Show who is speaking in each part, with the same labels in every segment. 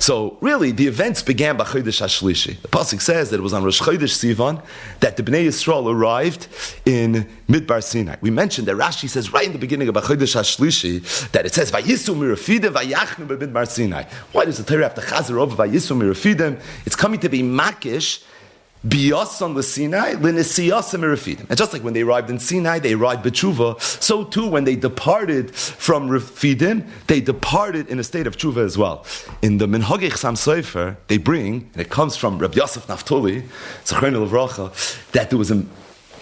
Speaker 1: So really, the events began by Chodesh HaShlishi. The pasuk says that it was on Rosh Chodesh Sivan that the Bnei Yisrael arrived in Midbar Sinai. We mentioned that Rashi says right in the beginning of Chodesh HaShlishi that it says Vayisu Mirafidim Vayachnu BeMidbar Sinai. Why does the Torah have to chazer over Vayisu Mirafidim? It's coming to be makish Biyasan the Sinai, Linisiyasam Refidim. And just like when they arrived in Sinai, they arrived b'tshuva, so too when they departed from Refidim, they departed in a state of tshuva as well. In the Minhagei Chassam Sofer, they bring, and it comes from Rabbi Yosef Naftuli, Zechreinu Levracha, that there was a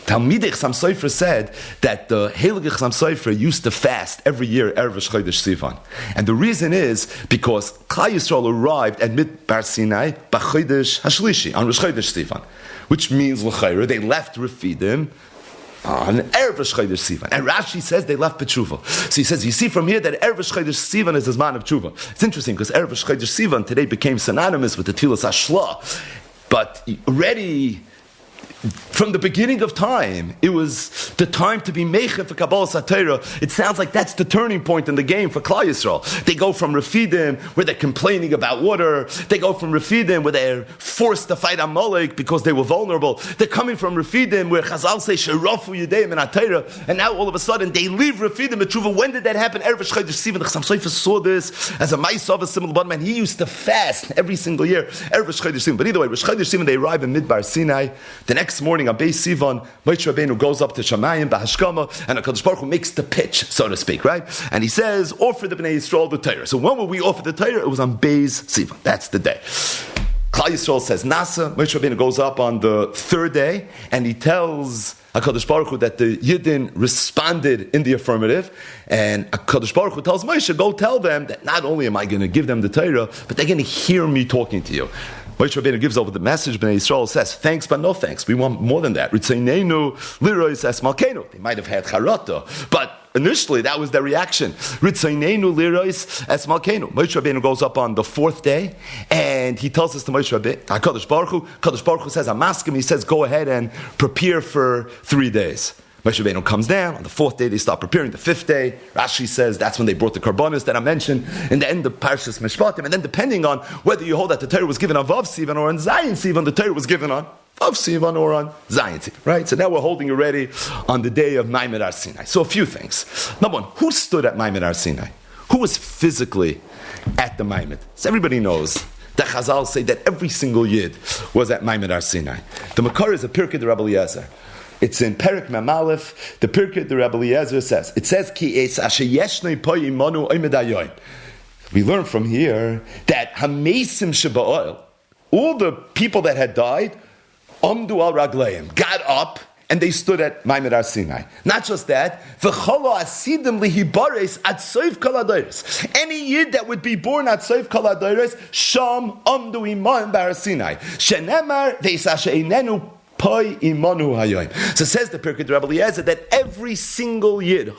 Speaker 1: Talmidei Chassam Sofer said that the Heilige Chassam Sofer used to fast every year Erev Rosh Chodesh Sivan. And the reason is because Klal Yisrael arrived at Midbar Sinai b'Chodesh HaShlishi, on Rosh Chodesh Sivan, which means l'chayra, they left Refidim on Erev Rosh Chodesh Sivan. And Rashi says they left b'tshuva. So he says, you see from here that Erev Rosh Chodesh Sivan is the Zman of tshuva. It's interesting because Erev Rosh Chodesh Sivan today became synonymous with the Tfilas Hashla. But already from the beginning of time, it was the time to be meichen for Kabbalah Satira. It sounds like that's the turning point in the game for Klal Yisrael. They go from Refidim, where they're complaining about water. They go from Refidim, where they're forced to fight Amalek because they were vulnerable. They're coming from Refidim, where Chazal say, Sherafu Yudeim and Atayra, and now all of a sudden they leave Refidim at Tshuva. When did that happen? Erev Chodesh Sivan. The Chassam Sofer saw this as a Ma'aseh of a similar bottom, and he used to fast every single year, Erev Chodesh Sivan. But either way, Rosh Chodesh Sivan, they arrive in Midbar Sinai. The next morning on Beis Sivan, Moshe Rabbeinu goes up to Shamayim, Bahashkama, and HaKadosh Baruch Hu makes the pitch, so to speak, right? And he says, offer the Bnei Yisrael the Torah. So when will we offer the Torah? It was on Beis Sivan. That's the day. Klal Yisrael says Nasa. Moshe Rabbeinu goes up on the third day, and he tells HaKadosh Baruch Hu that the Yidden responded in the affirmative, and HaKadosh Baruch Hu tells Moshe, go tell them that not only am I going to give them the Torah, but they're going to hear me talking to you. Moshe Rabbeinu gives over the message. Bnei Yisrael says, thanks, but no thanks. We want more than that. Ritzaynenu lirois es malkeinu. They might have had charata, but initially that was their reaction. Ritzaynenu lirois es malkeinu. Moshe Rabbeinu goes up on the fourth day, and he tells us to Moshe Rabbeinu, HaKadosh Baruch Hu. HaKadosh Baruch Hu says, I'm asking him. He says, go ahead and prepare for 3 days. Moshe Rabbeinu comes down. On the fourth day, they start preparing. The fifth day, Rashi says that's when they brought the karbanos that I mentioned in the end of Parshas Mishpatim. And then depending on whether you hold that the Torah was given on Vav Sivan or on Zayin Sivan, the Torah was given on Vav Sivan or on Zayin Sivan, right? So now we're holding already on the day of Mamod Har Sinai. So a few things. Number one, who stood at Mamod Har Sinai? Who was physically at the Mamod? So everybody knows that Chazal say that every single Yid was at Mamod Har Sinai. The Makar is a Pirkei de Rabbi Eliezer. It's in Perek Mem Aleph. The Pirkei de Rabbi Eliezer says, it says, Ki es asher yeshnei po imanu oimed hayoim. We learn from here that Hamesim Sheba'ol, all the people that had died, Amdu al Ragleim, got up and they stood at Mamod Har Sinai. Not just that, V'cholo asidim lihibares at soif kol hadoros. Any yid that would be born at soif kol hadoros, Sham Amdu imam Har Sinai. Shenemar ve'isashe einenu Pai imanu hayoim. So says the Pirkei de Rabbi Eliezer that every single yid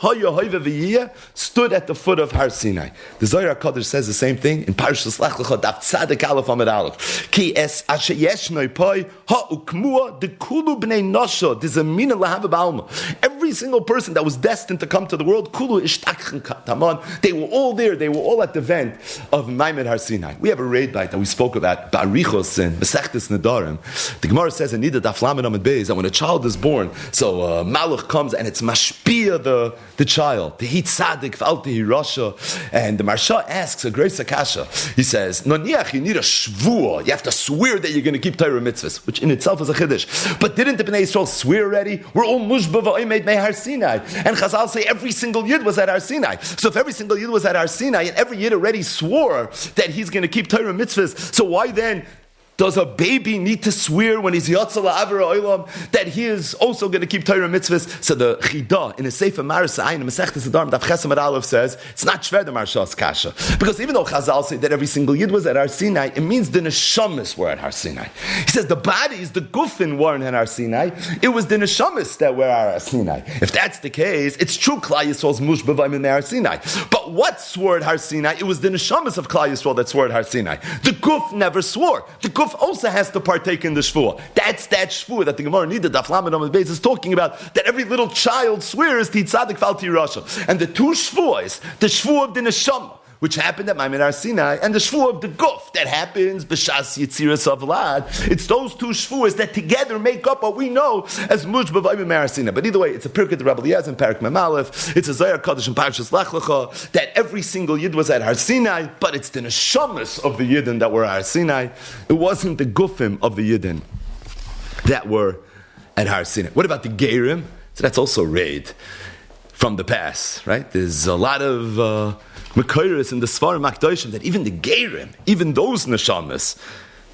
Speaker 1: stood at the foot of Har Sinai. The Zohar HaKadosh says the same thing in Parshas Lech Lecha Daf Tzaddik Aleph Amud Aleph. Ki es asher yeshnoi pai ha'ukmua dekulu bnei nosha dizamina lahava ba'alma. Every single person that was destined to come to the world, kulu ishtakchen kataman. They were all there. They were all at the event of Mamod Har Sinai. We have a raid night that we spoke about Barichos and Masechtes Nedarim. The Gemara says in Nida Daf that when a child is born, so Malach comes and it's mashpia the child, the hit tzaddik v'alti rasha, and the Marsha asks a great akasha. He says, "Noniach, you need a shvua. You have to swear that you're going to keep Torah mitzvahs," which in itself is a chiddush. But didn't the Bnei Yisrael swear already? We're all mushba v'oimed mei Har Sinai, and Chazal say every single yid was at Har Sinai. So if every single yid was at Har Sinai and every yid already swore that he's going to keep Torah mitzvahs, so why then does a baby need to swear when he's Yatzel Avra Olam that he is also going to keep Torah mitzvahs? So the Chida in a Sefer Maris Ayin, Masechtes Nedarim, Daf Chesed Amud Aleph says it's not shver the Marshas Kasha, because even though Chazal say that every single yid was at Har Sinai, it means the neshamas were at Har Sinai. He says the bodies, the gufin weren't at Har Sinai. It was the neshamas that were at Har Sinai. If that's the case, it's true Klal Yisrael's mushbavim in Har Sinai. But what swore at Har Sinai? It was the neshamas of Klal Yisrael that swore at Har Sinai. The guf never swore. The guf also has to partake in the shvuah. That's that shvuah that the Gemara needed. Daf Lamed Amud Beis is talking about, that every little child swears to Tzaddik Falti Rasha. And the two shvuahs, the shvuah of the neshama, which happened at Maimon Har Sinai, and the Shvuah of the Guf that happens b'Shas Yitziras Avlad. It's those two Shvuahs that together make up what we know as Mujba Maimon Har Sinai. But either way, it's a Pirkei the Rebbe Eliezer and Parak Mem Aleph. It's a Zohar Kodesh and Parshas Lech Lecha that every single Yid was at Har Sinai, but it's the neshamas of the Yidden that were at Har Sinai. It wasn't the Gufim of the Yidden that were at Har Sinai. What about the Gerim? So that's also raid from the past, right? There's a lot of Mekayris in the Sfarim Makdoshim that even the Gerim, even those neshamas,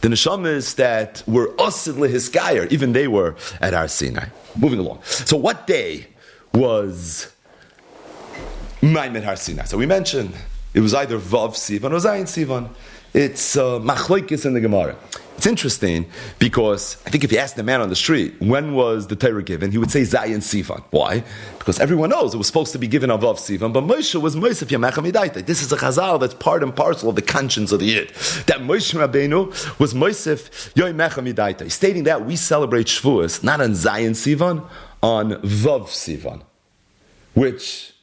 Speaker 1: the neshamas that were Asid Lehiskayer, even they were at Har Sinai. Moving along. So what day was Maimon Har Sinai? So we mentioned it was either Vav Sivan or Zayin Sivan. It's Machlokes in the Gemara. It's interesting because I think if you ask the man on the street, when was the Torah given, he would say Zayin Sivan. Why? Because everyone knows it was supposed to be given on Vav Sivan, but Moshe was Mosef Yamecha Midaita. This is a chazal that's part and parcel of the conscience of the Yid. That Moshe Rabbeinu was Mosef Yamecha Midaita. Stating that we celebrate Shavuos not on Zayin Sivan, on Vav Sivan. Which,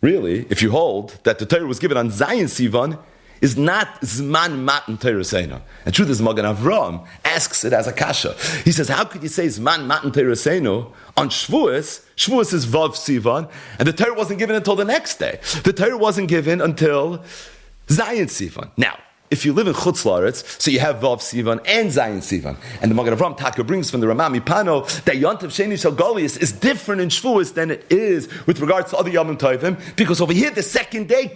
Speaker 1: really, if you hold that the Torah was given on Zayin Sivan, is not Zman Matan Torah Seino. And truth is, Magen Avraham asks it as a kasha. He says, how could you say Zman Matan Torah Seino on Shavuos? Shavuos is Vav Sivan, and the Torah wasn't given until the next day. The Torah wasn't given until Zayin Sivan. Now, if you live in Chutz La'aretz, so you have Vav Sivan and Zayin Sivan. And the Magen Avraham Taka brings from the Ramami Pano that Yontav Sheni Shel Golius is different in Shavuos than it is with regards to other Yom Tovim, because over here the second day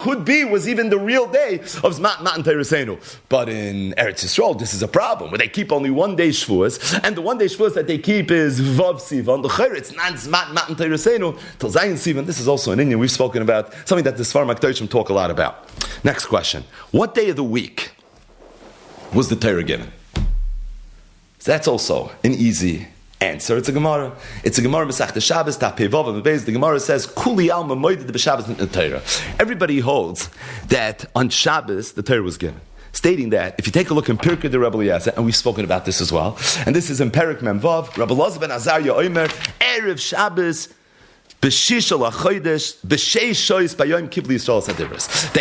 Speaker 1: was even the real day of Matan Torah Seinu. But in Eretz Yisrael, this is a problem, where they keep only one day Shavuos, and the one day Shavuos that they keep is Vav Sivan. The Chayr, it's not Matan Torah Seinu till Zayin Sivan. This is also an Indian we've spoken about, something that the Sfarim HaKadoshim talk a lot about. Next question. What day of the week was the Torah given? So that's also an easy answer. It's a Gemara. It's a Gemara Masechta Shabbos, Daf Pei Vav and Beis. The Gemara says, Kuli alma moeded b'Shabbos nitna Torah. Everybody holds that on Shabbos the Torah was given. Stating that, if you take a look in Pirkei the Rebbe Eliezer, and we've spoken about this as well, and this is in Perek Mem Vav, Rabbi Elazar ben Azariah Omer, Erev Shabbos, that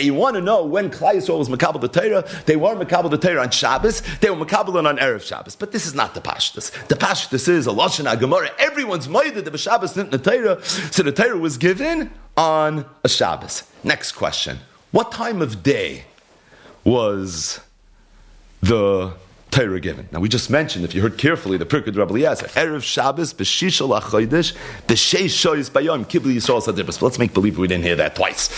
Speaker 1: you want to know when Klai Yisrael was Makabel the Torah. They weren't Makabel the Torah on Shabbos, they were Makabel on Erev Shabbos. But this is not the Pashtus. The Pashtus is a Lashon HaGemara. Everyone's moeded the Shabbos nitna Torah, so the Torah was given on a Shabbos. Next question. What time of day was the Torah given? Now we just mentioned, if you heard carefully, the Pirkei Rebbe Eliezer, Erev Shabbos b'Shisha L'Chodesh b'Sheish Shoyis Bayom Kibli Yisrael Sadibros. Let's make believe we didn't hear that twice.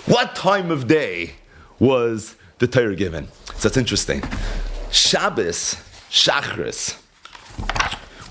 Speaker 1: What time of day was the Torah given? So that's interesting. Shabbos Shachris.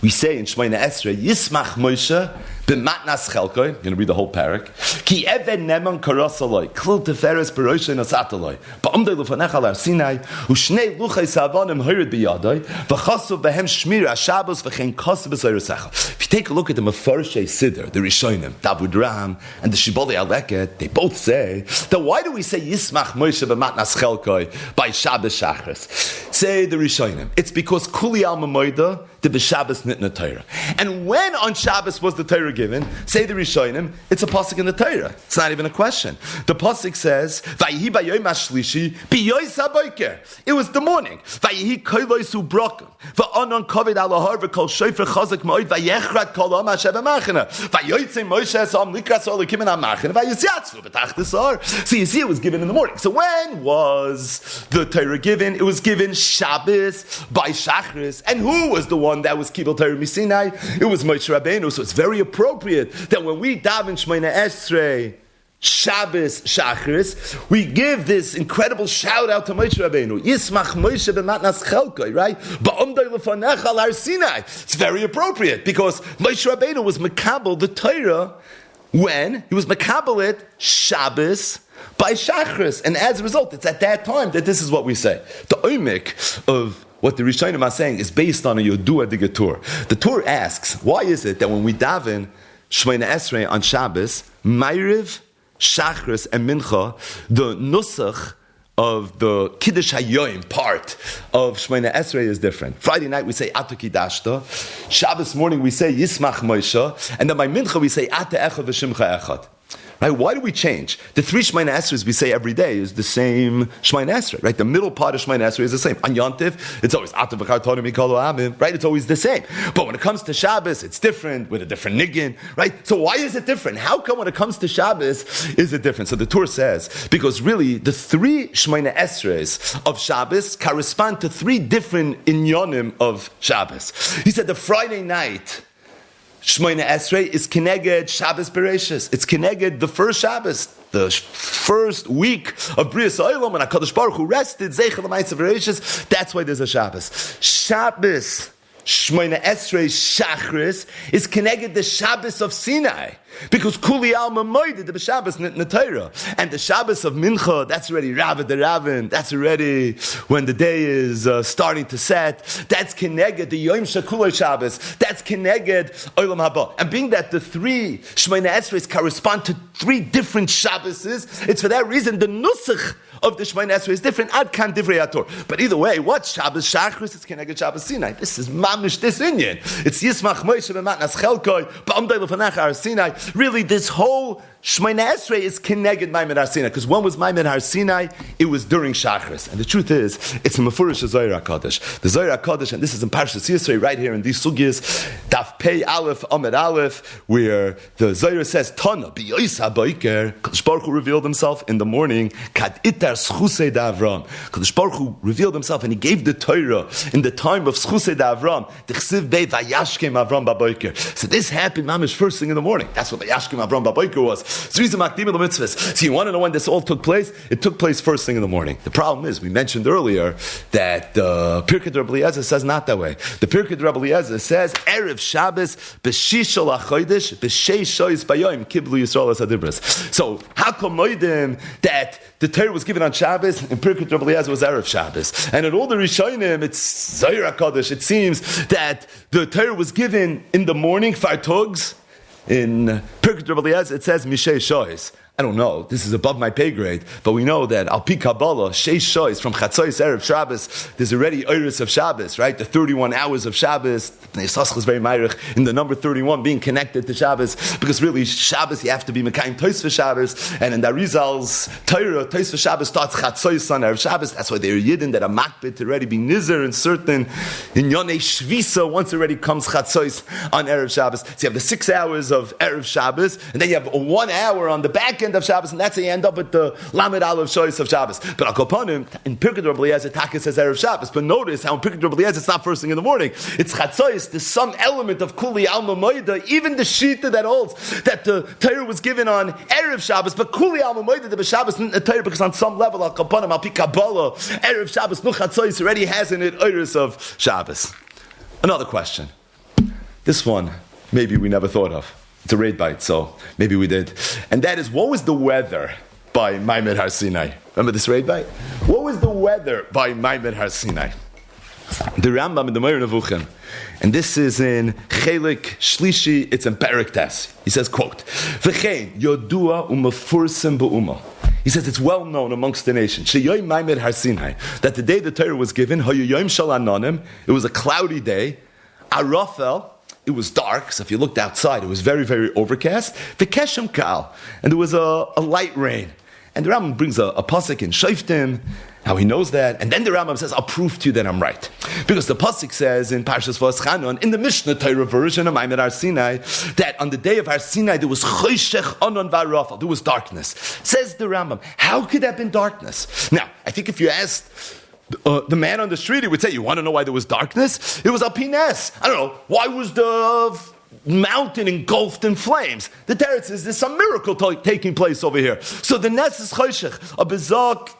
Speaker 1: We say in Shemona Esrei, Yismach Moshe b'matnas chelkoi. I'm going to read the whole parak. Ki even neman karas aloi, klil teferes beroishay nasat aloi, ba'amdei lufanech al Har Sinai, u'shnei luchai savanim hired biyadoi, v'chasu behem shmir ha-Shabbos v'chein kasu b'zayrosecha. If you take a look at the Mefarshei Siddur, the Rishonim, Davud Ram, and the Shibbolei Aleket, they both say that why do we say Yismach Moshe b'matnas chelkoi by Shabbos Shachris? Say the Rishonim. It's because Kuli Alma Moida the b'Shabbos nitna Torah. And when on Shabbos was the Torah given? Say the Rishonim, it's a pasuk in the Torah. It's not even a question. The pasuk says, "Vayihi b'yom hashlishi b'yoyis haboker." It was the morning. Vayihi kolos u'brokim va'anon kaved al ha'ar v'kol shofar chazak ma'od vayechrat kol ha'am Hashem b'machana vayoytzei Moshe esam likras olikim in ha'machana vayisyatzu b'tachtei sar. So you see, it was given in the morning. So when was the Torah given? It was given Shabbos by Shachris. And who was the one that was Kibul Torah Sinai? It was Moshe Rabbeinu. So it's very appropriate that when we daven Shemona Esrei Shabbos Shachris, we give this incredible shout out to Moshe Rabbeinu. Yismach Moshe b'matnas chelkoi, right? Ba'amdei lefanech al Har Sinai. It's very appropriate because Moshe Rabbeinu was Makabel the Torah when he was Makabel it Shabbos by Shachris, and as a result, it's at that time that this is what we say. The oimik of what the Rishonim are saying is based on a Yodua de Getur. The Tur asks, why is it that when we daven Shemona Esrei on Shabbos, Ma'ariv, Shachris, and Mincha, the nusach of the Kiddush Hayoim part of Shemona Esrei is different. Friday night we say Atu Kidashta, Shabbos morning we say Yismach Moshe, and then by Mincha we say Ata Echad V'Shimcha Echad. Right? Why do we change? The 3 Shemoneh Esrei we say every day is the same Shemoneh Esrei, right? The middle part of Shemoneh Esrei is the same. On Yontif, it's always Atav V'char Tonim Mikol Ha'amim, right? It's always the same. But when it comes to Shabbos, it's different with a different niggin, right? So why is it different? How come when it comes to Shabbos is it different? So the Torah says, because really the 3 Shemoneh Esreis of Shabbos correspond to 3 different inyonim of Shabbos. He said the Friday night Shemoneh Esrei is Keneged Shabbos Bereshis. It's Keneged the first Shabbos, the first week of Brias Olam, when HaKadosh Baruch Hu rested, Zeichel L'Ma'aser Bereshis. That's why there's a Shabbos. Shabbos Shemoneh Esrei Shachris is connected the Shabbos of Sinai, because Kuli Alma Moeded the Shabbos Netayra, and the Shabbos of Mincha, that's already Ravad the Ravin. That's already when the day is starting to set. That's connected the Yom Shakulay Shabbos. That's connected Olam Haba. And being that the 3 Shemoneh Esreis correspond to 3 different Shabboses, it's for that reason the Nusach of the Shemoneh Esrei is different. Ad kan divrei Hator. But either way, what Shabbos Shachris? It's Keneged Shabbos Sinai. This is mamish this inyan. It's Yismach Moshe b'matnas Chelkoi ba'amdei lefanach Har Sinai. Really, this whole Shemoneh Esrei is Keneged Maimon Har Sinai. Because when was Maimon Har Sinai? It was during Shachris. And the truth is, it's a Mefurish Zohar HaKadosh. The Zohar HaKadosh, and this is in Parshas Yisrei, right here in these sugyas, Daf Pei Aleph, Amid Aleph, where the Zohar says, Tana, b'yois ha'boiker, Kadosh Baruch Hu revealed himself in the morning, Kad itar schusei d'Avram. Kadosh Baruch Hu revealed himself, and he gave the Torah in the time of schusei d'Avram. D'chsiv bei vayashkem Avram b'boiker. So this happened, mamish, first thing in the morning. That's what vayashkem Avram b'boiker was. So you want to know when this all took place? It took place first thing in the morning. The problem is, we mentioned earlier that the Pirkei Rabbi Eliezer says not that way. The Pirkei Rabbi Eliezer says, Erev Shabbos, b'shishol ha'chodesh, b'sheish shoyis bayom, kiblu Yisrael as-adibras. So, how come that the Torah was given on Shabbos, and Pirkei Rabbi Eliezer was Erev Shabbos? And in all the Rishonim, it's Zohar HaKadosh, it seems that the Torah was given in the morning, fartugs. In Pirkei Rabbi Eliezer, it says Mishei Shois. I don't know. This is above my pay grade, but we know that Al Pi Kabbalah, Sheish Shois from Chatzos Erev Shabbos. There's already Eiris of Shabbos, right? The 31 hours of Shabbos. Neisach is very ma'irich in the number 31 being connected to Shabbos, because really Shabbos you have to be Mekayim Tois for Shabbos, and in the Arizal's Torah, Tois for Shabbos starts Chatzos on Erev Shabbos. That's why they're Yidden that are makbet to already be Nizer in certain in Yonei Shvisa once already comes Chatzos on Erev Shabbos. So you have the 6 hours of Erev Shabbos, and then you have 1 hour on the back end of Shabbos, and that's how you end up with the Lamed Aleph Shoyis of Shabbos. But Al Kopanim, in Pirkei Rabbi Eliezer, Taka says Erev Shabbos. But notice how in Pirkei Rabbi Eliezer, it's not first thing in the morning. It's Chatzos. There's some element of Kuli Alma Moida, even the Shita that holds that the Torah was given on Erev Shabbos, but Kuli Alma Moida, the Shabbos in the Torah, because on some level, Al Kopanim, Al Pi Kabbalah, Erev Shabbos, no Chatzos already has in it Eiris of Shabbos. Another question. This one, maybe we never thought of. It's a raid bite, so maybe we did. And that is, what was the weather by Maimon Har Sinai? Remember this raid bite? What was the weather by Maimon Har Sinai? The Rambam in the Meir Nevuchim, and this is in Chelik Shlishi, it's in Perek Tes. He says, quote, V'chein yodua u'mefursim b'uma. He says it's well known amongst the nation, Sheyoim Maimon Har Sinai, that the day the Torah was given, Hayoyim Shal Anonim, it was a cloudy day, Arafel, it was dark, so if you looked outside, it was very, very overcast. V'keshem kal, and there was a light rain. And the Rambam brings a pasuk in Shoftim, how he knows that, and then the Rambam says, I'll prove to you that I'm right. Because the pasuk says in Parshas V'aschanon, in the Mishnah Torah version of Maimon Har Sinai, that on the day of Har Sinai, there was choshech anon v'arafal, there was darkness. Says the Rambam, how could that have been darkness? Now, I think if you asked the man on the street, he would say, you want to know why there was darkness? It was alpines. I don't know, why was the mountain engulfed in flames? The teretz is there's some miracle taking place over here. So the nes is choshech, a bezak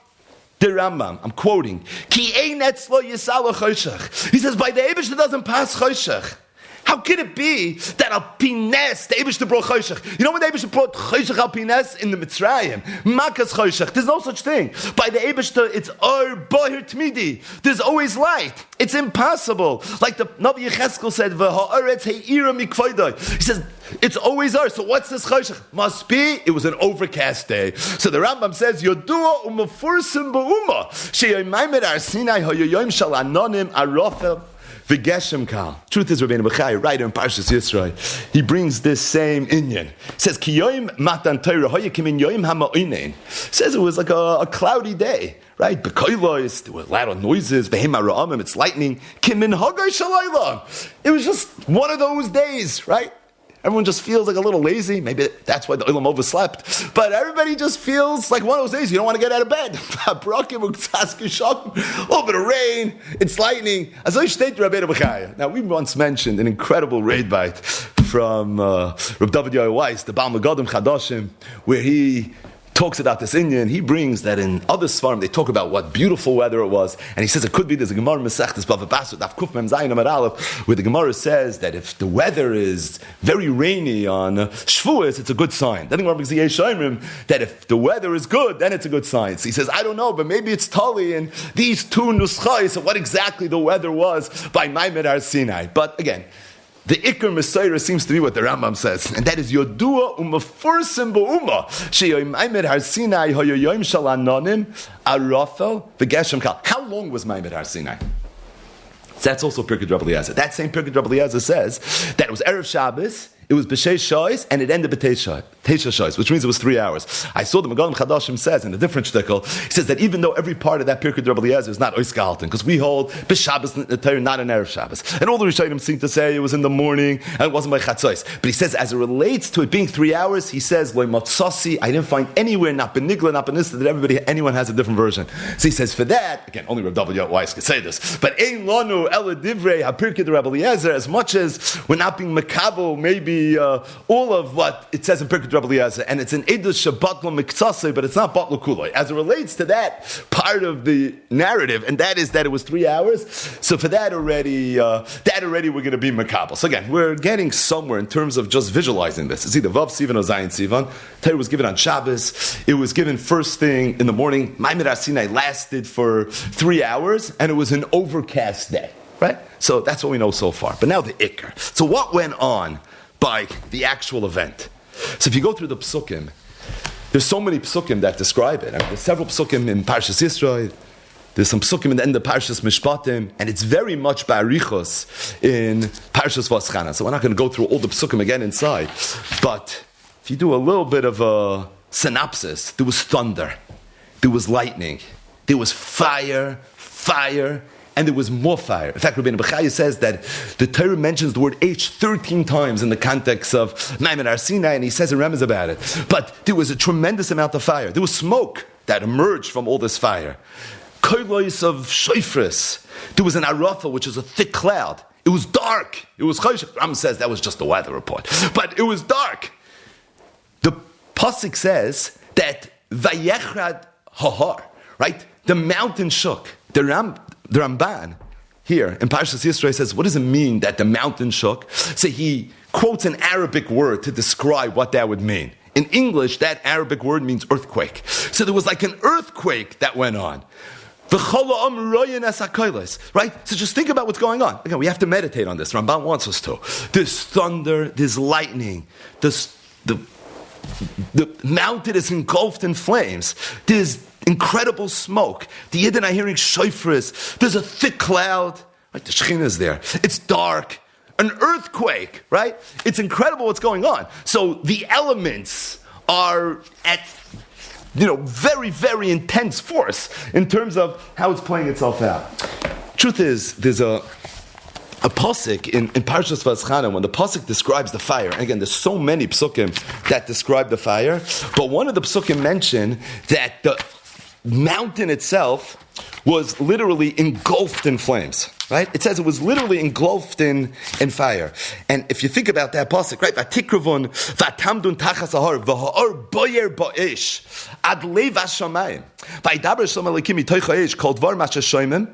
Speaker 1: the Rambam, I'm quoting, Ki ein etzlo yisala choshech. He says, by the Eibush that doesn't pass choshech. How could it be that Alpines, the Eibush brought choshech? You know when the Eibush brought choshech Alpines in the Mitzrayim? Makas choshech. There's no such thing. By the Eibush, it's or bohir tmidi. There's always light. It's impossible. Like the Navi Yecheskel said, V'ha'aretz he'ira mikvoidai. He says, it's always there. So what's this choshech? Must be, it was an overcast day. So the Rambam says, Yodua u'mefursim ba'uma. She'yoim Maimon Har Sinai ha'yoyim shal anonim arofel. v'geshem kal. Truth is, Rabbeinu Bechaya, right in Parshas Yisrael, he brings this same inyan. He says, ki yoim matan Torah hayakim in yoim hama'oinen. Says it was like a cloudy day, right? Bekoilos, there were loud noises, behema ra'amim, it's lightning. Kim in hagai shalayla. It was just one of those days, right? Everyone just feels like a little lazy. Maybe that's why the Olam overslept. But everybody just feels like one of those days you don't want to get out of bed. A little bit of rain, it's lightning. Now, we once mentioned an incredible raid bite from Reb David Yoel Weiss, the Baal Megadim Chadashim, where he talks about this Indian. He brings that in other Svarim, they talk about what beautiful weather it was. And he says it could be, there's a Gemara Mesechtes Bava Basra, Daf Kuf Mem Zayin Amar Aleph, where the Gemara says that if the weather is very rainy on Shavuos, it's a good sign. Then the Gemara brings the Yeshayim that if the weather is good, then it's a good sign. So he says, I don't know, but maybe it's Tali and these two Nuschais of what exactly the weather was by Mamod Har Sinai. But again, the Iker Messiah seems to be what the Rambam says, and that is Yodua umafursim ba'uma sheyoim Mamod Har Sinai hayoyim shalanonim arafel v'geshem kal. How long was Mamod Har Sinai? That's also Pirkei Rabbi Eliezer. That same Pirkei Rabbi Eliezer says that it was Erev Shabbos, it was B'Shei Shois, and it ended B'Teisha Shois, which means it was 3 hours. I saw the Megadim Chadashim says, in a different shtickle, he says that even though every part of that Pirkei Rabbi Eliezer is not Ois Gehalten, because we hold B'Shabbos not an Erev Shabbos. And all the Rishonim seem to say it was in the morning, and it wasn't by Chatzos. But he says, as it relates to it being 3 hours, he says, Loi Matzasi, I didn't find anywhere, not Benigla, not Benista, that anyone has a different version. So he says, for that, again, only Reb David Yoel Weiss could say this, but Ein Lanu Ela Divrei HaPirkei Rabbi Eliezer, as much as we're not being makabo, maybe all of what it says in Pirkei Rabbi Eliezer, and it's an Edus Shabbat Lo Miktsasei, but it's not Bat Lo Kuloi. As it relates to that part of the narrative, and that is that it was 3 hours, so for that already we're going to be makabel. So again, we're getting somewhere in terms of just visualizing this. It's either Vav Sivan or Zayin Sivan. Torah was given on Shabbos. It was given first thing in the morning. Mamod Har Sinai lasted for 3 hours, and it was an overcast day. Right? So that's what we know so far. But now the Iker. So what went on by the actual event? So if you go through the Psukim, there's so many Psukim that describe it. I mean, there's several Psukim in Parshas Yisrael. There's some Psukim in the end of Parshas Mishpatim, and it's very much Ba'arichos in Parshas Vaschana. So we're not going to go through all the Psukim again inside. But if you do a little bit of a synopsis, there was thunder, there was lightning, there was fire, and there was more fire. In fact, Rabbeinu Bechaya says that the Torah mentions the word H 13 times in the context of Mamod Har Sinai, and he says in Remez about it. But there was a tremendous amount of fire. There was smoke that emerged from all this fire. Koilos of shofris. There was an arafa, which is a thick cloud. It was dark. It was choshev. Ram says that was just the weather report. But it was dark. The Pasuk says that Vayechrad Hahar, right? The mountain shook. The Ramban here in Parshas Yisrael says, what does it mean that the mountain shook? So he quotes an Arabic word to describe what that would mean. In English, that Arabic word means earthquake. So there was like an earthquake that went on. Right? So just think about what's going on. Again, we have to meditate on this. Ramban wants us to. There's thunder, there's lightning, the mountain is engulfed in flames. There's incredible smoke. The Yidden are hearing shofars. There's a thick cloud. Right? The Shekhinah is there. It's dark. An earthquake, right? It's incredible what's going on. So the elements are at, very, very intense force in terms of how it's playing itself out. Truth is, there's a pasuk in Parshas Vaschana, when the pasuk describes the fire, and again, there's so many psukim that describe the fire, but one of the psukim mention that the mountain itself was literally engulfed in flames, right? It says it was literally engulfed in fire. And if you think about that pasuk, right? Vatikravon vatamdun tachas ahar v'ha'or boyer ba'ish ad lev hashamayim v'yidaber shem elikim mitoich ha'ish kol dvar ma sheshoimim.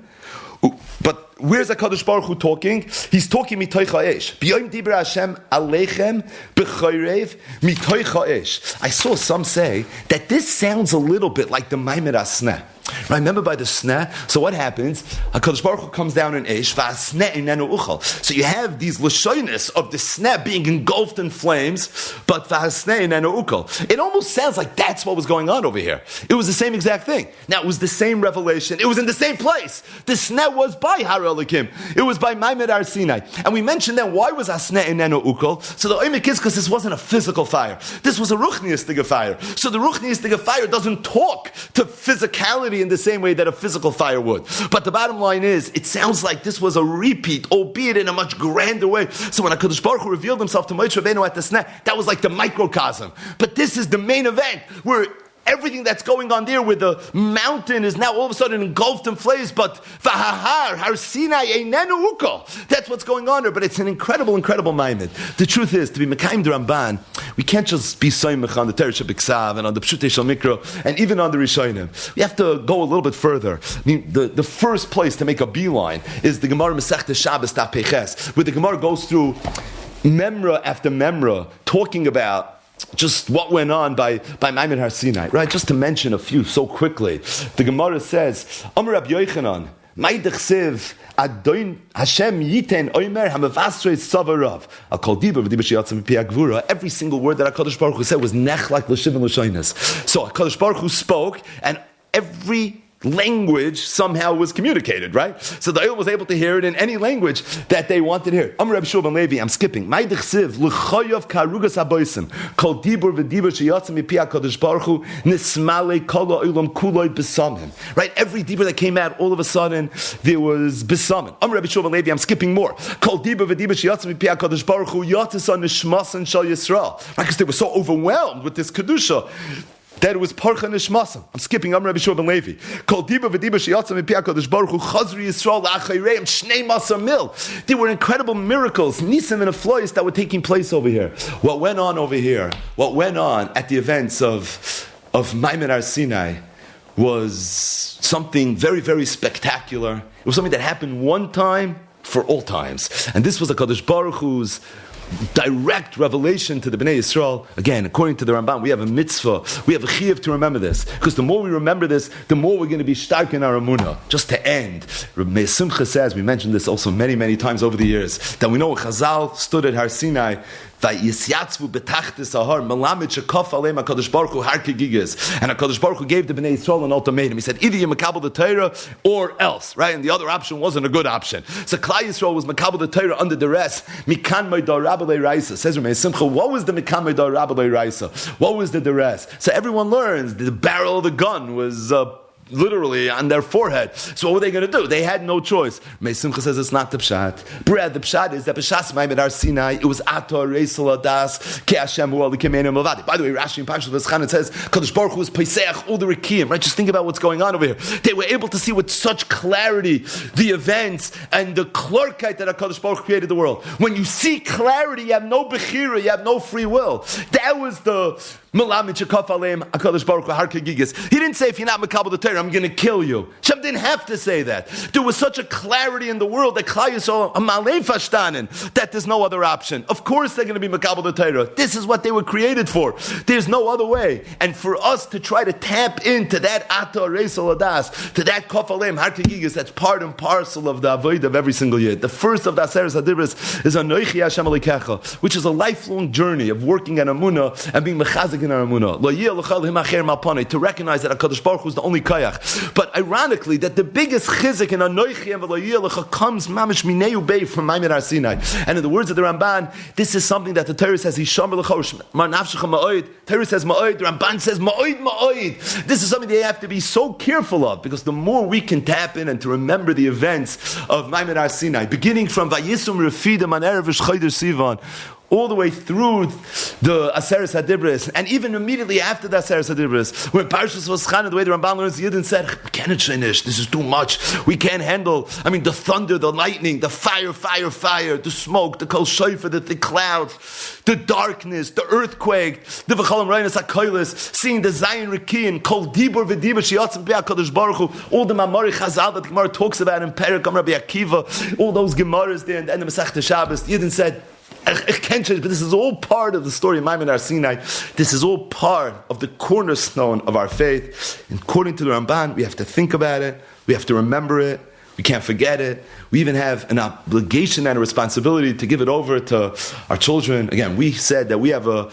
Speaker 1: But where's HaKadosh Baruch Hu talking? He's talking mitoich ha'esh. B'yoim dibra Hashem aleichem b'chorev mitoich ha'esh. I saw some say that this sounds a little bit like the Mamod Asneh. Right? Remember by the sneh? So what happens? HaKadosh Baruch Hu comes down in Eish, v'asneh inenu uchal. So you have these lashonis of the sneh being engulfed in flames, but v'asneh inenu uchal. It almost sounds like that's what was going on over here. It was the same exact thing. Now, it was the same revelation. It was in the same place. The sneh was by Har Elikim. It was by Mamod Har Sinai. And we mentioned then, why was asneh inenu uchal? So the oimik is because this wasn't a physical fire. This was a ruchniistic fire. So the ruchniistic fire doesn't talk to physicality in the same way that a physical fire would. But the bottom line is, it sounds like this was a repeat, albeit in a much grander way. So when HaKadosh Baruch Hu revealed himself to Moshe Rabbeinu at the sneh, that was like the microcosm. But this is the main event, where everything that's going on there, where the mountain is now all of a sudden engulfed in flames, but Vahahar, Har Sinai, Einenu Ukal. That's what's going on there, but it's an incredible, incredible Maimed. The truth is, to be Mekayim the Ramban, we can't just be Soymech on the Teresh B'Ksav and on the Pshutei Shel Mikra, and even on the Rishonim. We have to go a little bit further. I mean, the first place to make a beeline is the Gemara Masechta Shabbos Daf Peches, where the Gemara goes through memra after memra, talking about just what went on by Mamod Har Sinai, right? Just to mention a few so quickly. The Gemara says, Amar Rab Yochanan, Maidach Siv, Adon Hashem Yiten Omer Hamavasrei Savarav. Al Kol Dibur V'Dibur Sheyatzim Pi HaGvura. Every single word that HaKadosh Baruch Hu said was nech like l'shiv and l'shoynes. So HaKadosh Baruch Hu spoke, and every language somehow was communicated, right? So the Oil was able to hear it in any language that they wanted to hear. Amar Reb Shua ben Levi, I'm skipping. Maidich Siv, l'choyov k'arugas haboisim, kol dibur v'dibur sheyatzim mipi HaKadosh Baruch Hu, nismale kol ha'olam kuloi besamim. Right? Every dibur that came out, all of a sudden, there was besamim. Amar Reb Shua ben Levi, I'm skipping more. Kol dibur v'dibur sheyatzim mipi HaKadosh Baruch Hu, yatis on nishmasan shal Yisrael. Right? Because they were so overwhelmed with this kedusha that it was parcha nishmasam. I'm skipping. I'm Rabbi Shua ben Levi. Kol diba v'diba sheyatzam mipi HaKadosh Baruch Hu chazri Yisrael la'achayreim shnei masar mil. There were incredible miracles, nisim and aflois that were taking place over here. What went on over here, what went on at the events of Mamod Har Sinai was something very, very spectacular. It was something that happened one time for all times. And this was HaKadosh Baruch Hu's direct revelation to the Bnei Yisrael. Again, according to the Ramban, we have a mitzvah, we have a chiyuv to remember this, because the more we remember this, the more we're going to be stark in our emunah. Just to end, Rabbi Simcha says, we mentioned this also many, many times over the years, that we know Chazal stood at Har Sinai, Vayisyatzvu betachtis ahar melamed shekaf aleim HaKadosh Baruch Hu har kegigas, and HaKadosh Baruch Hu gave the Bnei Yisrael an ultimatum. He said, either you makabel the Torah or else, right? And the other option wasn't a good option. So Klal Yisrael was makabel the Torah under duress. Mikan meidar rabbalei raisa. Says Rabbi Simcha, what was the mikan meidar rabbalei raisa? What was the duress? So everyone learns the barrel of the gun was literally on their forehead. So what were they going to do? They had no choice. Mei Simcha says it's not the pshat. Brad, the pshat is that b'shas Mamod Har Sinai, it was ator reisel adas ke Hashem hu alikimenu mavadi. By the way, Rashi in Parshas V'Schan says Kadosh Baruch Hu was peiseach all the rikim. Right? Just think about what's going on over here. They were able to see with such clarity the events and the klorkite that HaKadosh Baruch Hu created the world. When you see clarity, you have no bechira, you have no free will. That was the Melamed shekaf aleim HaKadosh Baruch Hu har kegigas. He didn't say, if you're not makabel the Torah, I'm going to kill you. Hashem didn't have to say that. There was such a clarity in the world that Klal Yisrael amalei fashtanen that there's no other option. Of course they're going to be makabel the Torah. This is what they were created for. There's no other way. And for us to try to tap into that atar reisel adas, to that kaf aleim har kegigas, that's part and parcel of the avoid of every single year. The first of the Aseres Hadibros is Anochi Hashem Elokecha, which is a lifelong journey of working on Amunah and being mechazik in our Amunah. To recognize that HaKadosh Baruch Hu is the only kayach. But ironically, that the biggest chizik in Anochi and V'lo comes mamish mineu bei from Mamod Har Sinai. And in the words of the Ramban, this is something that the Torah says, Hisham L'chosh, Mar Nafshecha Ma'od. Torah says Ma'od, the Ramban says Ma'od. This is something they have to be so careful of, because the more we can tap in and to remember the events of Mamod Har Sinai, beginning from Vayisum Refidim on Erev Chodesh Sivan, all the way through the Aseres Hadibros, and even immediately after the Aseres Hadibros, when Parshas V'Schan, the way the Ramban learns, Yidden said, this is too much. We can't handle, the thunder, the lightning, the fire, the smoke, the kol shofar, the clouds, the darkness, the earthquake, the V'chalam Reinas HaKoilis, seeing the Zion Rikin, kol dibur v'dibur sheyatzim pi HaKadosh Baruch Hu, all the Mamori Chazal that the Gemara talks about in Perek Rabbi Akiva, all those Gemaras there, and the Masechta Shabbos, Yidden said, it can't change, but this is all part of the story of Mamod Har Sinai. This is all part of the cornerstone of our faith. And according to the Ramban, we have to think about it, we have to remember it, we can't forget it. We even have an obligation and a responsibility to give it over to our children. Again, we said that we have a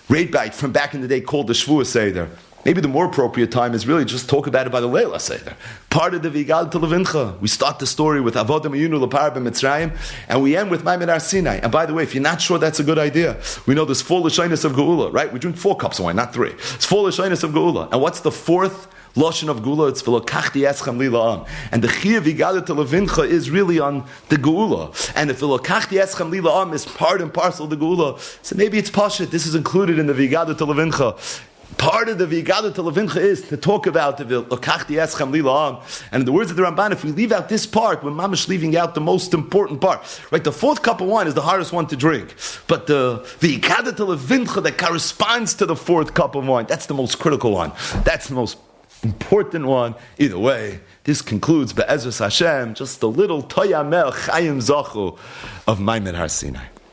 Speaker 1: raid bite from back in the day called the Shvuah Seder. Maybe the more appropriate time is really just talk about it by the Leila Seder. Part of the Vigal Televincha. We start the story with Avodah Meyunu L'Par B'Mitzrayim, and we end with Mamod Har Sinai. And by the way, if you're not sure that's a good idea, we know there's 4 Lashonos of Geula, right? We drink 4 cups of wine, not 3. It's 4 Lashonos of Geula. And what's the 4th Lashon of Geula? It's V'lokachti eschem li la'am. And the Chiyuv Vigal Televincha is really on the Geula. And if V'lokachti eschem li la'am is part and parcel of the Geula, so maybe it's Pashut. This is included in the Vigal Televincha. Part of the Vigada Televincha is to talk about the Lokachti Eschem Li La'am. And in the words of the Ramban, if we leave out this part, we're mamish leaving out the most important part. Right, the 4th cup of wine is the hardest one to drink. But the Vigada Televincha that corresponds to the 4th cup of wine, that's the most critical one. That's the most important one. Either way, this concludes Be'ezras Hashem, just a little Toyamel Chayim Zachu of Mamod Har Sinai.